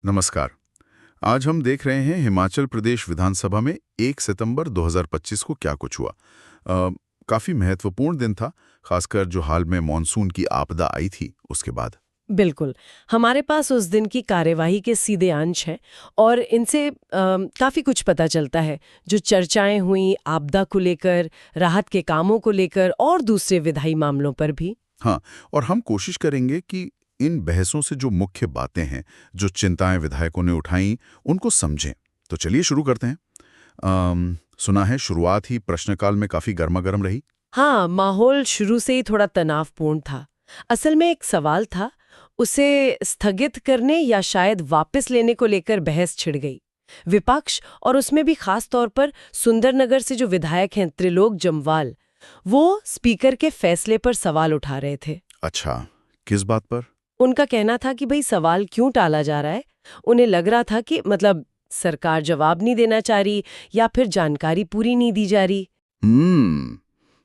नमस्कार। आज हम देख रहे हैं हिमाचल प्रदेश विधानसभा में 1 सितंबर 2025 को क्या कुछ हुआ। काफ़ी महत्वपूर्ण दिन था, खासकर जो हाल में मॉनसून की आपदा आई थी उसके बाद। बिल्कुल। हमारे पास उस दिन की कार्यवाही के सीधे अंश हैं और इनसे काफ़ी कुछ पता चलता है। जो चर्चाएं हुई आपदा को लेकर, राहत के कामों को लेकर और दूसरे विधायी मामलों पर भी। हाँ, और हम कोशिश करेंगे कि इन बहसों से जो मुख्य बातें हैं, जो चिंताएं विधायकों ने उठाई, उनको समझें। तो चलिए शुरू करते हैं। सुना है शुरुआत ही प्रश्नकाल में काफ़ी गर्मागर्म रही। हाँ, माहौल शुरू से ही थोड़ा तनावपूर्ण था। असल में एक सवाल था, उसे स्थगित करने या शायद वापस लेने को लेकर बहस छिड़ गई। विपक्ष और उसमें भी खास तौर पर सुंदरनगर से जो विधायक हैं त्रिलोक जम्वाल, वो स्पीकर के फैसले पर सवाल उठा रहे थे। अच्छा, किस बात पर? उनका कहना था कि भाई सवाल क्यों टाला जा रहा है। उन्हें लग रहा था कि सरकार जवाब नहीं देना चाह रही या फिर जानकारी पूरी नहीं दी जा रही।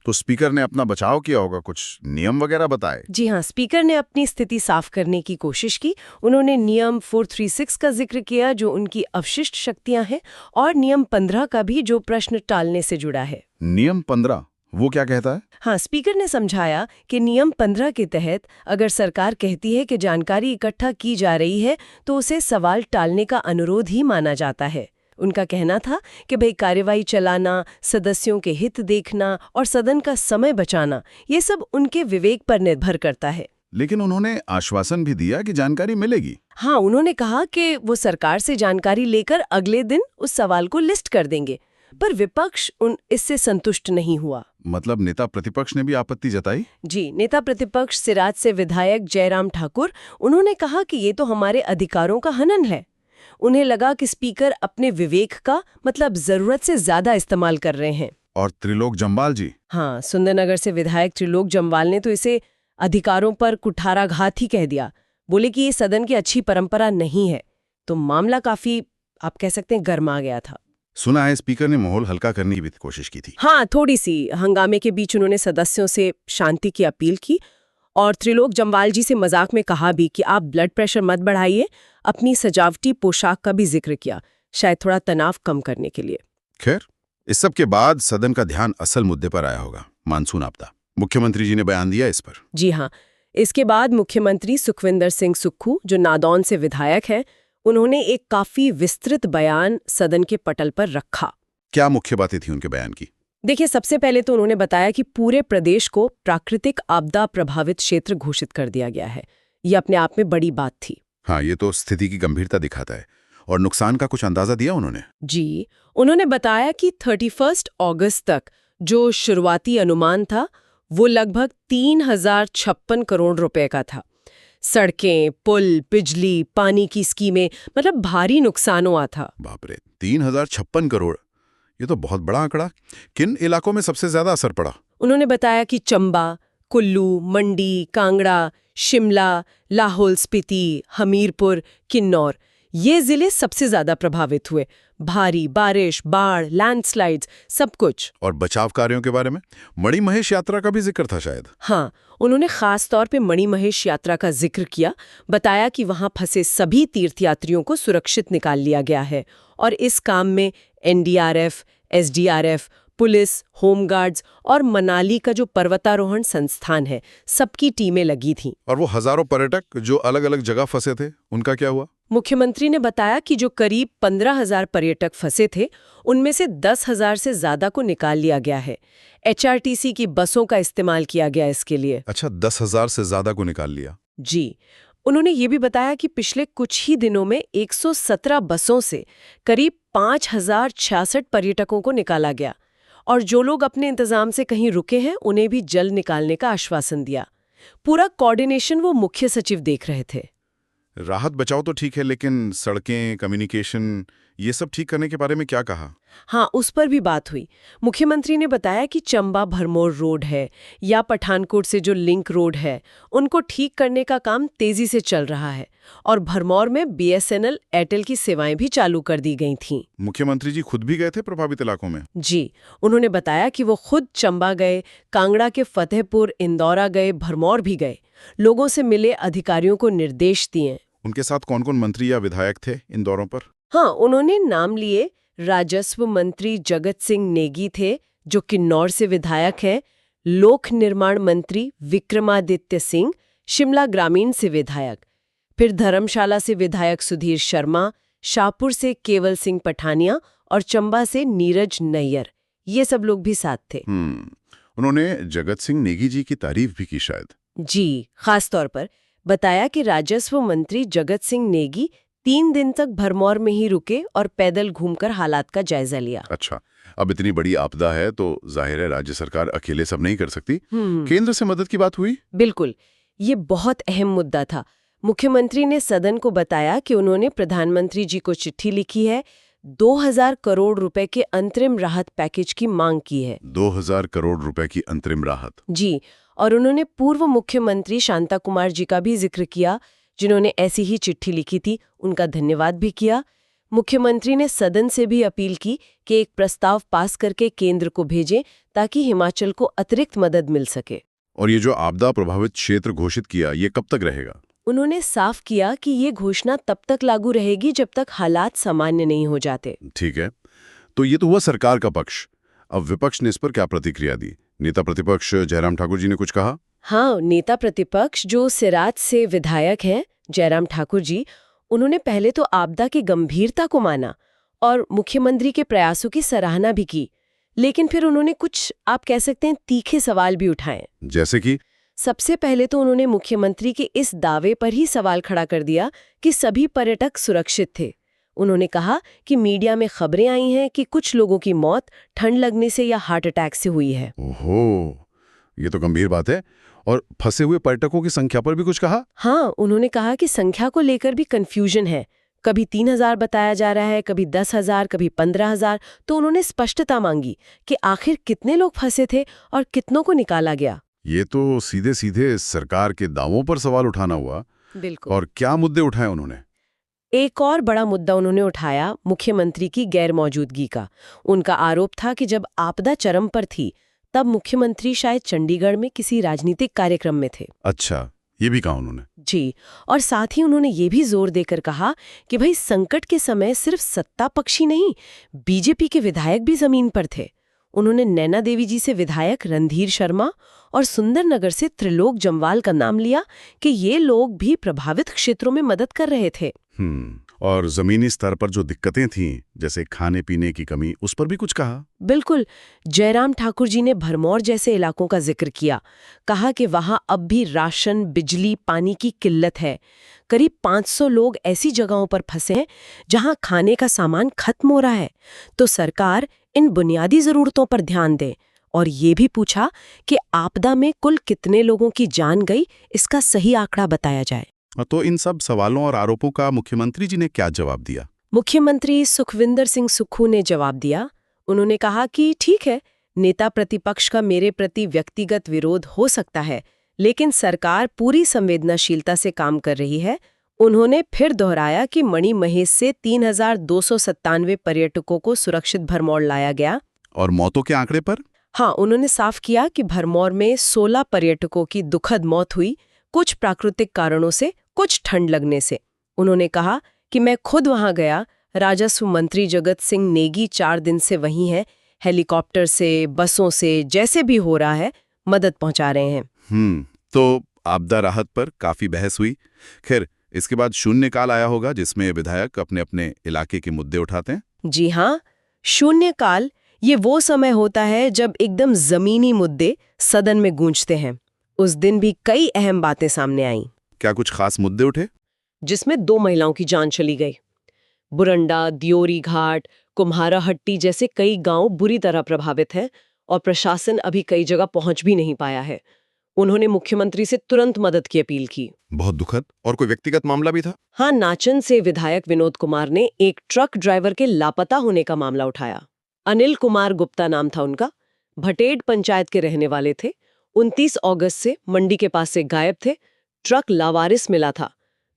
तो स्पीकर ने अपना बचाव किया होगा, कुछ नियम वगैरह बताए? जी हाँ, स्पीकर ने अपनी स्थिति साफ करने की कोशिश की। उन्होंने नियम 436 का जिक्र किया जो उनकी अवशिष्ट शक्तियां हैं, और नियम 15 का भी जो प्रश्न टालने से जुड़ा है। नियम 15 वो क्या कहता है? हाँ, स्पीकर ने समझाया कि नियम 15 के तहत अगर सरकार कहती है कि जानकारी इकट्ठा की जा रही है तो उसे सवाल टालने का अनुरोध ही माना जाता है। उनका कहना था कि भाई कार्यवाही चलाना, सदस्यों के हित देखना और सदन का समय बचाना, ये सब उनके विवेक पर निर्भर करता है। लेकिन उन्होंने आश्वासन भी दिया कि जानकारी मिलेगी। हाँ, उन्होंने कहा कि वो सरकार से जानकारी लेकर अगले दिन उस सवाल को लिस्ट कर देंगे। पर विपक्ष इससे संतुष्ट नहीं हुआ। मतलब नेता प्रतिपक्ष ने भी आपत्ति जताई? जी, नेता प्रतिपक्ष सिराज से विधायक जयराम ठाकुर, उन्होंने कहा कि ये तो हमारे अधिकारों का हनन है। उन्हें लगा कि स्पीकर अपने विवेक का जरूरत से ज्यादा इस्तेमाल कर रहे हैं। और त्रिलोक जम्वाल जी? हाँ, सुंदरनगर से विधायक त्रिलोक जम्वाल ने तो इसे अधिकारों पर कुठाराघात ही कह दिया। बोले कि ये सदन की अच्छी परंपरा नहीं है। तो मामला काफी, आप कह सकते हैं, गर्मा गया था। सुना है स्पीकर ने माहौल हल्का करने की भी कोशिश की थी। हाँ, थोड़ी सी हंगामे के बीच उन्होंने सदस्यों से शांति की अपील की और त्रिलोक जम्वाल जी से मजाक में कहा भी कि आप ब्लड प्रेशर मत बढ़ाइए। अपनी सजावटी पोशाक का भी जिक्र किया, शायद थोड़ा तनाव कम करने के लिए। खैर, इस सब के बाद सदन का ध्यान असल मुद्दे पर आया होगा, मानसून आपदा। मुख्यमंत्री जी ने बयान दिया इस पर। जी हाँ, इसके बाद मुख्यमंत्री सुखविंदर सिंह सुक्खू, जो नादौन से विधायक हैं, उन्होंने एक काफी विस्तृत बयान सदन के पटल पर रखा। क्या मुख्य बातें थी उनके बयान की? देखिए, सबसे पहले तो उन्होंने बताया कि पूरे प्रदेश को प्राकृतिक आपदा प्रभावित क्षेत्र घोषित कर दिया गया है। ये अपने आप में बड़ी बात थी। हाँ, ये तो स्थिति की गंभीरता दिखाता है। और नुकसान का कुछ अंदाजा दिया उन्होंने? जी, उन्होंने बताया कि 31 अगस्त तक जो शुरुआती अनुमान था वो लगभग 3056 करोड़ रुपए का था। सड़कें, पुल, बिजली, पानी की स्कीमें, भारी नुकसान हुआ था। बाप रे, 3056 करोड़, ये तो बहुत बड़ा आंकड़ा। किन इलाकों में सबसे ज्यादा असर पड़ा? उन्होंने बताया कि चंबा, कुल्लू, मंडी, कांगड़ा, शिमला, लाहौल स्पीति, हमीरपुर, किन्नौर, ये जिले सबसे ज्यादा प्रभावित हुए। भारी बारिश, बाढ़, लैंडस्लाइड्स, सब कुछ। और बचाव कार्यों के बारे में? मणिमहेश यात्रा का भी जिक्र था शायद। हाँ, उन्होंने खास तौर पे मणिमहेश यात्रा का जिक्र किया। बताया कि वहां फंसे सभी तीर्थयात्रियों को सुरक्षित निकाल लिया गया है और इस काम में एनडीआरएफ, एसडीआरएफ, पुलिस, होमगार्ड्स और मनाली का जो पर्वतारोहण संस्थान है, सबकी टीमें लगी थीं। और वो हजारों पर्यटक जो अलग अलग जगह फंसे थे, उनका क्या हुआ? मुख्यमंत्री ने बताया कि जो करीब 15,000 पर्यटक फंसे थे, उनमें से 10,000 से ज्यादा को निकाल लिया गया है। एचआरटीसी की बसों का इस्तेमाल किया गया इसके लिए। अच्छा, 10,000 से ज्यादा को निकाल लिया? जी, उन्होंने ये भी बताया कि पिछले कुछ ही दिनों में 117 बसों से करीब 5,066 पर्यटकों को निकाला गया और जो लोग अपने इंतजाम से कहीं रुके हैं उन्हें भी जल्द निकालने का आश्वासन दिया। पूरा कोऑर्डिनेशन वो मुख्य सचिव देख रहे थे। राहत बचाव तो ठीक है, लेकिन सड़कें, कम्युनिकेशन, ये सब ठीक करने के बारे में क्या कहा? हाँ, उस पर भी बात हुई। मुख्यमंत्री ने बताया कि चंबा भरमौर रोड है या पठानकोट से जो लिंक रोड है, उनको ठीक करने का काम तेजी से चल रहा है और भरमौर में बीएसएनएल, एयरटेल की सेवाएं भी चालू कर दी गई थीं। मुख्यमंत्री जी खुद भी गए थे प्रभावित इलाकों में? जी, उन्होंने बताया कि वो खुद चंबा गए, कांगड़ा के फतेहपुर, इंदौरा गए, भरमौर भी गए, लोगों से मिले, अधिकारियों को निर्देश दिए। उनके साथ कौन कौन मंत्री या विधायक थे इन दौरों पर? हाँ, उन्होंने नाम लिए। राजस्व मंत्री जगत सिंह नेगी थे, जो किन्नौर से विधायक हैं। लोक निर्माण मंत्री विक्रमादित्य सिंह, शिमला ग्रामीण से विधायक। फिर धर्मशाला से विधायक सुधीर शर्मा, शाहपुर से केवल सिंह पठानिया और चंबा से नीरज नैयर, ये सब लोग भी साथ थे। उन्होंने जगत सिंह नेगी जी की तारीफ भी की शायद। जी, खास तौर पर बताया कि राजस्व मंत्री जगत सिंह नेगी 3 दिन तक भरमौर में ही रुके और पैदल घूमकर हालात का जायजा लिया। अच्छा, अब इतनी बड़ी आपदा है तो जाहिर है राज्य सरकार अकेले सब नहीं कर सकती। केंद्र से मदद की बात हुई? बिल्कुल, ये बहुत अहम मुद्दा था। मुख्यमंत्री ने सदन को बताया कि उन्होंने प्रधानमंत्री जी को चिट्ठी लिखी है, 2000 करोड़ रुपए के अंतरिम राहत पैकेज की मांग की है। 2000 करोड़ रुपए की अंतरिम राहत? जी, और उन्होंने पूर्व मुख्यमंत्री शांता कुमार जी का भी जिक्र किया, जिन्होंने ऐसी ही चिट्ठी लिखी थी। उनका धन्यवाद भी किया। मुख्यमंत्री ने सदन से भी अपील की कि एक प्रस्ताव पास करके केंद्र को भेजें ताकि हिमाचल को अतिरिक्त मदद मिल सके। और ये जो आपदा प्रभावित क्षेत्र घोषित किया, ये कब तक रहेगा? उन्होंने साफ किया कि ये घोषणा तब तक लागू रहेगी जब तक हालात सामान्य नहीं हो जाते। ठीक है, तो ये तो हुआ सरकार का पक्ष। अब विपक्ष ने इस पर क्या प्रतिक्रिया दी? नेता प्रतिपक्ष जयराम ठाकुर जी ने कुछ कहा? हाँ, नेता प्रतिपक्ष जो सिराज से विधायक हैं, जयराम ठाकुर जी, उन्होंने पहले तो आपदा की गंभीरता को माना और मुख्यमंत्री के प्रयासों की सराहना भी की, लेकिन फिर उन्होंने कुछ, आप कह सकते हैं, तीखे सवाल भी उठाए। जैसे कि? सबसे पहले तो उन्होंने मुख्यमंत्री के इस दावे पर ही सवाल खड़ा कर दिया कि सभी पर्यटक सुरक्षित थे। उन्होंने कहा कि मीडिया में खबरें आई हैं कि कुछ लोगों की मौत ठंड लगने से या हार्ट अटैक से हुई है। ओहो, ये तो गंभीर बात है। और फंसे हुए पर्यटकों की संख्या पर भी कुछ कहा? हाँ, उन्होंने कहा कि संख्या को लेकर भी कंफ्यूजन है। कभी 3000 बताया जा रहा है, कभी 10,000, कभी 15,000। तो उन्होंने स्पष्टता मांगी कि आखिर कितने लोग फंसे थे और कितनों को निकाला गया। ये तो सीधे सीधे सरकार के दावों पर सवाल उठाना हुआ। बिल्कुल। और क्या मुद्दे उठाए उन्होंने? एक और बड़ा मुद्दा उन्होंने उठाया मुख्यमंत्री की गैर मौजूदगी का। उनका आरोप था कि जब आपदा चरम पर थी तब मुख्यमंत्री शायद चंडीगढ़ में किसी राजनीतिक कार्यक्रम में थे। अच्छा, ये भी कहा उन्होंने? जी, और साथ ही उन्होंने ये भी जोर देकर कहा कि भाई संकट के समय सिर्फ सत्ता पक्षी नहीं, बीजेपी के विधायक भी जमीन पर थे। उन्होंने नैना देवी जी से विधायक रणधीर शर्मा और सुंदरनगर से त्रिलोक जम्वाल का नाम लिया कि ये लोग भी प्रभावित क्षेत्रों में मदद कर रहे थे। और जमीनी स्तर पर जो दिक्कतें थीं, जैसे खाने पीने की कमी, उस पर भी कुछ कहा? बिल्कुल। जयराम ठाकुर जी ने भरमौर जैसे इलाकों का जिक्र किया। कहा कि वहां अब भी राशन, बिजली, पानी की किल्लत है। करीब 500 लोग ऐसी जगहों पर फंसे हैं जहां खाने का सामान खत्म हो रहा है। तो सरकार इन बुनियादी जरूरतों पर ध्यान दे। और ये भी पूछा कि आपदा में कुल कितने लोगों की जान गई, इसका सही आंकड़ा बताया जाए। तो इन सब सवालों और आरोपों का मुख्यमंत्री जी ने क्या जवाब दिया? मुख्यमंत्री सुखविंदर सिंह सुक्खू ने जवाब दिया। उन्होंने कहा कि ठीक है, नेता प्रतिपक्ष का मेरे प्रति व्यक्तिगत विरोध हो सकता है, लेकिन सरकार पूरी संवेदनशीलता से काम कर रही है। उन्होंने फिर दोहराया कि मणिमहेश से 3297 पर्यटकों को सुरक्षित भरमौर लाया गया। और मौतों के आंकड़े पर? हाँ, उन्होंने साफ किया कि भरमौर में 16 पर्यटकों की दुखद मौत हुई, कुछ प्राकृतिक कारणों से, कुछ ठंड लगने से। उन्होंने कहा कि मैं खुद वहां गया। राजस्व मंत्री जगत सिंह नेगी 4 दिन से वहीं हैं, हेलीकॉप्टर से, बसों से, जैसे भी हो रहा है मदद पहुंचा रहे हैं। तो आपदा राहत पर काफी बहस हुई। खैर, इसके बाद शून्यकाल आया होगा जिसमें विधायक अपने अपने इलाके के मुद्दे उठाते हैं। जी हाँ, शून्यकाल ये वो समय होता है जब एकदम जमीनी मुद्दे सदन में गूंजते हैं। उस दिन भी कई अहम बातें सामने आईं। क्या कुछ खास मुद्दे उठे? जिसमें 2 महिलाओं की जान चली गई। बुरंडा, दियोरी घाट, कुम्हाराहट्टी जैसे कई गांव बुरी तरह प्रभावित हैं और प्रशासन अभी कई जगह पहुंच भी नहीं पाया है। उन्होंने मुख्यमंत्री से तुरंत मदद की अपील की। बहुत दुखद। और कोई व्यक्तिगत मामला भी था? हाँ, नाचन से विधायक विनोद कुमार ने एक ट्रक ड्राइवर के लापता होने का मामला उठाया। अनिल कुमार गुप्ता नाम था उनका। भटेड़ पंचायत के रहने वाले थे। 29 अगस्त से मंडी के पास से गायब थे। ट्रक लावारिस मिला था।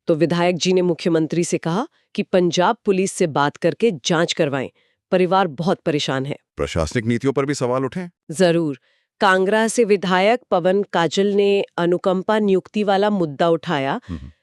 तो विधायक जी ने मुख्यमंत्री से कहा कि पंजाब पुलिस से बात करके जांच करवाएं। परिवार बहुत परेशान है। प्रशासनिक नीतियों पर भी सवाल उठे? जरूर। कांगड़ा से विधायक पवन काजल ने अनुकंपा नियुक्ति वाला मुद्दा उठाया।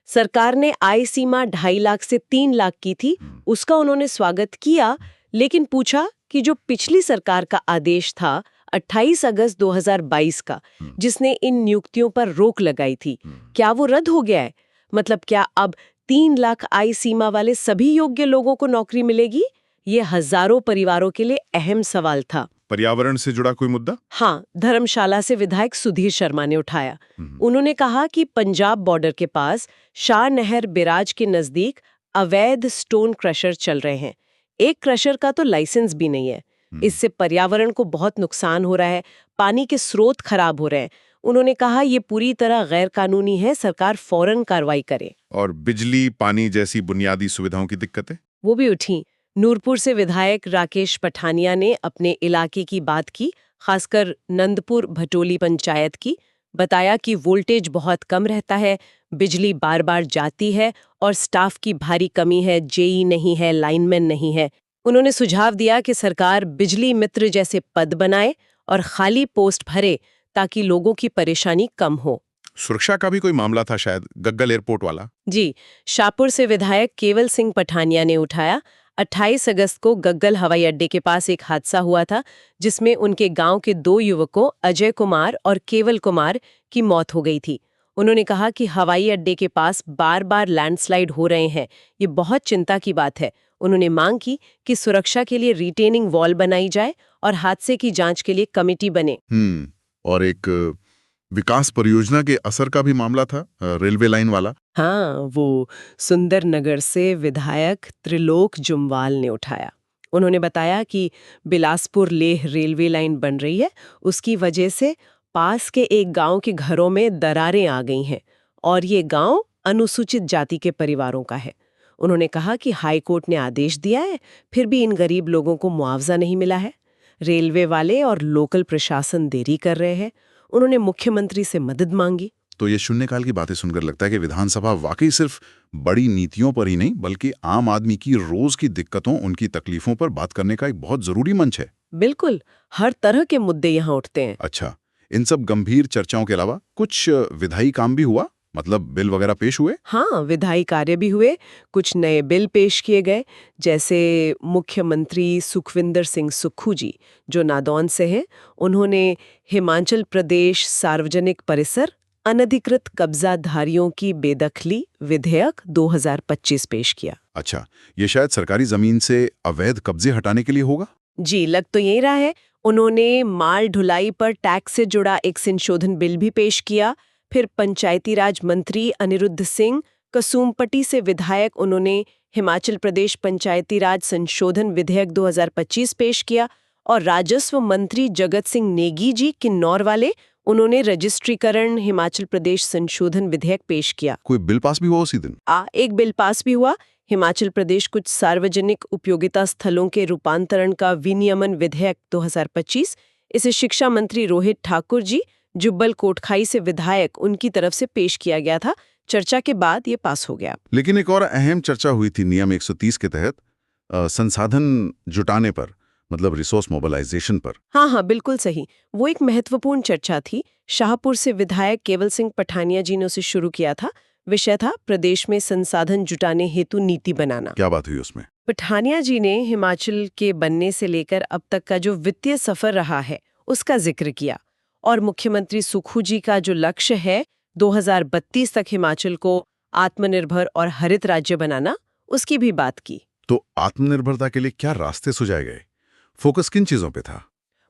सरकार ने आय सीमा 2.5 लाख से 3 लाख की थी, उसका उन्होंने स्वागत किया, लेकिन पूछा कि जो पिछली सरकार का आदेश था 28 अगस्त 2022 का, जिसने इन नियुक्तियों पर रोक लगाई थी, क्या वो रद्द हो गया है? मतलब क्या अब 3 लाख आय सीमा वाले सभी योग्य लोगों को नौकरी मिलेगी? ये हजारों परिवारों के लिए अहम सवाल था। पर्यावरण से जुड़ा कोई मुद्दा? हाँ, धर्मशाला से विधायक सुधीर शर्मा ने उठाया। उन्होंने कहा कि पंजाब बॉर्डर के पास शाह नहर बैराज के नजदीक अवैध स्टोन क्रशर चल रहे हैं। एक क्रशर का तो लाइसेंस भी नहीं है। इससे पर्यावरण को बहुत नुकसान हो रहा है, पानी के स्रोत खराब हो रहे हैं। उन्होंने कहा ये पूरी तरह गैर कानूनी है, सरकार फौरन कार्रवाई करे। और बिजली, पानी जैसी बुनियादी सुविधाओं की दिक्कतें? वो भी उठी। नूरपुर से विधायक राकेश पठानिया ने अपने इलाके की बात की, खासकर नंदपुर भटोली पंचायत की। बताया कि वोल्टेज बहुत कम रहता है, बिजली बार बार जाती है और स्टाफ की भारी कमी है, जेई नहीं है, लाइनमैन नहीं है। उन्होंने सुझाव दिया कि सरकार बिजली मित्र जैसे पद बनाए और खाली पोस्ट भरे ताकि लोगों की परेशानी कम हो। सुरक्षा का भी कोई मामला था शायद, गग्गल एयरपोर्ट वाला? जी, शाहपुर से विधायक केवल सिंह पठानिया ने उठाया। 28 अगस्त को गग्गल हवाई अड्डे के पास एक हादसा हुआ था, जिसमें उनके गांव के 2 युवकों अजय कुमार और केवल कुमार की मौत हो गई थी। उन्होंने कहा कि हवाई अड्डे के पास बार बार लैंडस्लाइड हो रहे हैं, ये बहुत चिंता की बात है। उन्होंने मांग की कि सुरक्षा के लिए रिटेनिंग वॉल बनाई जाए और हादसे की जांच के लिए कमेटी बने। और एक विकास परियोजना के असर का भी मामला था, रेलवे लाइन वाला। हाँ, वो सुंदरनगर से विधायक त्रिलोक जुम्वाल ने उठाया। उन्होंने बताया कि बिलासपुर लेह रेलवे लाइन बन रही है, उसकी वजह से पास के एक गांव के घरों में दरारें आ गई हैं और ये गांव अनुसूचित जाति के परिवारों का है। उन्होंने कहा कि हाई कोर्ट ने आदेश दिया है, फिर भी इन गरीब लोगों को मुआवजा नहीं मिला है। रेलवे वाले और लोकल प्रशासन देरी कर रहे हैं। उन्होंने मुख्यमंत्री से मदद मांगी। तो ये शून्यकाल की बातें सुनकर लगता है कि विधानसभा वाकई सिर्फ बड़ी नीतियों पर ही नहीं, बल्कि आम आदमी की रोज की दिक्कतों, उनकी तकलीफों पर बात करने का एक बहुत जरूरी मंच है। बिल्कुल, हर तरह के मुद्दे यहाँ उठते हैं। अच्छा, इन सब गंभीर चर्चाओं के अलावा कुछ विधायी काम भी हुआ? मतलब बिल वगैरह पेश हुए? हाँ, विधायी कार्य भी हुए। कुछ नए बिल पेश किए गए, जैसे मुख्यमंत्री सुखविंदर सिंह सुक्खू जी, जो नादौन से हैं, उन्होंने हिमाचल प्रदेश सार्वजनिक परिसर अनधिकृत कब्जाधारियों की बेदखली विधेयक 2025 पेश किया। अच्छा, ये शायद सरकारी जमीन से अवैध कब्जे हटाने के लिए होगा? जी, लग तो यही रहा है। उन्होंने माल ढुलाई पर टैक्स से जुड़ा एक संशोधन बिल भी पेश किया। फिर पंचायती राज मंत्री अनिरुद्ध सिंह कसुम्पटी से विधायक, उन्होंने हिमाचल प्रदेश पंचायती राज संशोधन विधेयक 2025 पेश किया। और राजस्व मंत्री जगत सिंह नेगी जी किन्नौर वाले, उन्होंने रजिस्ट्रीकरण हिमाचल प्रदेश संशोधन विधेयक पेश किया। कोई बिल पास भी हुआ उसी दिन? एक बिल पास भी हुआ। हिमाचल प्रदेश कुछ सार्वजनिक उपयोगिता स्थलों के रूपांतरण का विनियमन विधेयक 2025। इसे शिक्षा मंत्री रोहित ठाकुर जी, जुब्बल कोटखाई से विधायक, उनकी तरफ से पेश किया गया था। चर्चा के बाद ये पास हो गया। लेकिन एक और अहम चर्चा हुई थी नियम 130 के तहत संसाधन जुटाने पर, मतलब रिसोर्स मोबिलाइजेशन पर। हाँ, बिल्कुल सही। वो एक महत्वपूर्ण चर्चा थी। शाहपुर से विधायक केवल सिंह पठानिया जी ने उसे शुरू किया था। विषय था प्रदेश में संसाधन जुटाने हेतु नीति बनाना। क्या बात हुई उसमें? पठानिया जी ने हिमाचल के बनने से लेकर अब तक का जो वित्तीय सफर रहा है, उसका जिक्र किया और मुख्यमंत्री सुक्खू जी का जो लक्ष्य है 2032 तक हिमाचल को आत्मनिर्भर और हरित राज्य बनाना, उसकी भी बात की। तो आत्मनिर्भरता के लिए क्या रास्ते सुझाए गए? फोकस किन चीजों पे था?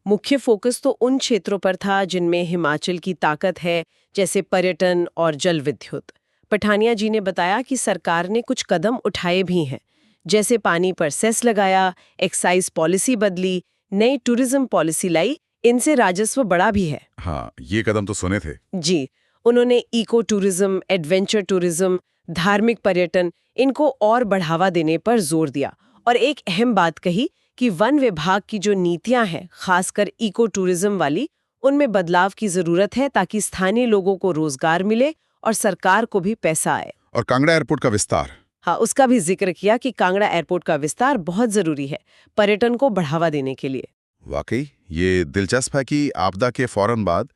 मुख्य फोकस तो उन क्षेत्रों पर था जिनमें हिमाचल की ताकत है, जैसे पर्यटन और जल विद्युत। पठानिया जी ने बताया कि सरकार ने कुछ कदम उठाए भी हैं, जैसे पानी पर सेस लगाया, एक्साइज पॉलिसी बदली, नई टूरिज्म पॉलिसी लाई। इनसे राजस्व बढ़ा भी है। हाँ, ये कदम तो सुने थे। जी, उन्होंने इको टूरिज्म, एडवेंचर टूरिज्म, धार्मिक पर्यटन, इनको और बढ़ावा देने पर जोर दिया। और एक अहम बात कही कि वन विभाग की जो नीतियां हैं, खासकर इको टूरिज्म वाली, उनमें बदलाव की जरूरत है ताकि स्थानीय लोगों को रोजगार मिले और सरकार को भी पैसा आए। और कांगड़ा एयरपोर्ट का विस्तार? हाँ, उसका भी जिक्र किया कि कांगड़ा एयरपोर्ट का विस्तार बहुत जरूरी है पर्यटन को बढ़ावा देने के लिए। वाकई ये दिलचस्प है कि आपदा के फौरन बाद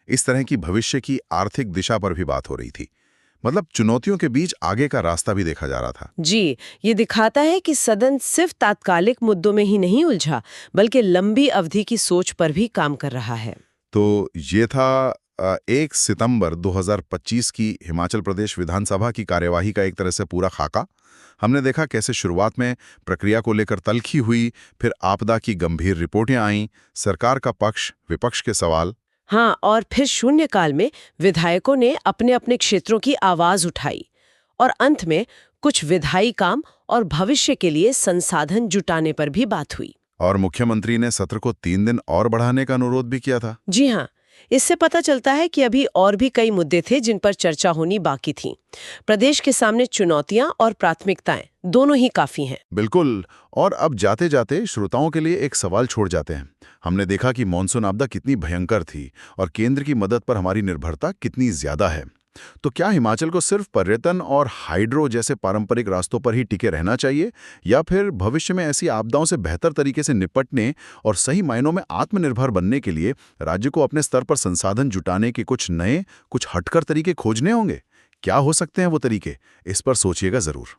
इस तरह की भविष्य की आर्थिक दिशा पर भी बात हो रही थी। मतलब चुनौतियों के बीच आगे का रास्ता भी देखा जा रहा था। जी, ये दिखाता है कि सदन सिर्फ तात्कालिक मुद्दों में ही नहीं उलझा, बल्कि लंबी अवधि की सोच पर भी काम कर रहा है। तो ये था 1 सितंबर 2025 की हिमाचल प्रदेश विधानसभा की कार्यवाही का एक तरह से पूरा खाका। हमने देखा कैसे शुरुआत में प्रक्रिया को लेकर तल्खी हुई, फिर आपदा की गंभीर रिपोर्टें आईं, सरकार का पक्ष, विपक्ष के सवाल। हाँ, और फिर शून्यकाल में विधायकों ने अपने अपने क्षेत्रों की आवाज उठाई और अंत में कुछ विधायी काम और भविष्य के लिए संसाधन जुटाने पर भी बात हुई। और मुख्यमंत्री ने सत्र को 3 दिन और बढ़ाने का अनुरोध भी किया था। जी हाँ, इससे पता चलता है कि अभी और भी कई मुद्दे थे जिन पर चर्चा होनी बाकी थी। प्रदेश के सामने चुनौतियां और प्राथमिकताएं दोनों ही काफी हैं। बिल्कुल। और अब जाते जाते श्रोताओं के लिए एक सवाल छोड़ जाते हैं। हमने देखा कि मॉनसून आपदा कितनी भयंकर थी और केंद्र की मदद पर हमारी निर्भरता कितनी ज्यादा है। तो क्या हिमाचल को सिर्फ पर्यटन और हाइड्रो जैसे पारंपरिक रास्तों पर ही टिके रहना चाहिए, या फिर भविष्य में ऐसी आपदाओं से बेहतर तरीके से निपटने और सही मायनों में आत्मनिर्भर बनने के लिए राज्य को अपने स्तर पर संसाधन जुटाने के कुछ नए, कुछ हटकर तरीके खोजने होंगे? क्या हो सकते हैं वो तरीके? इस पर सोचिएगा जरूर।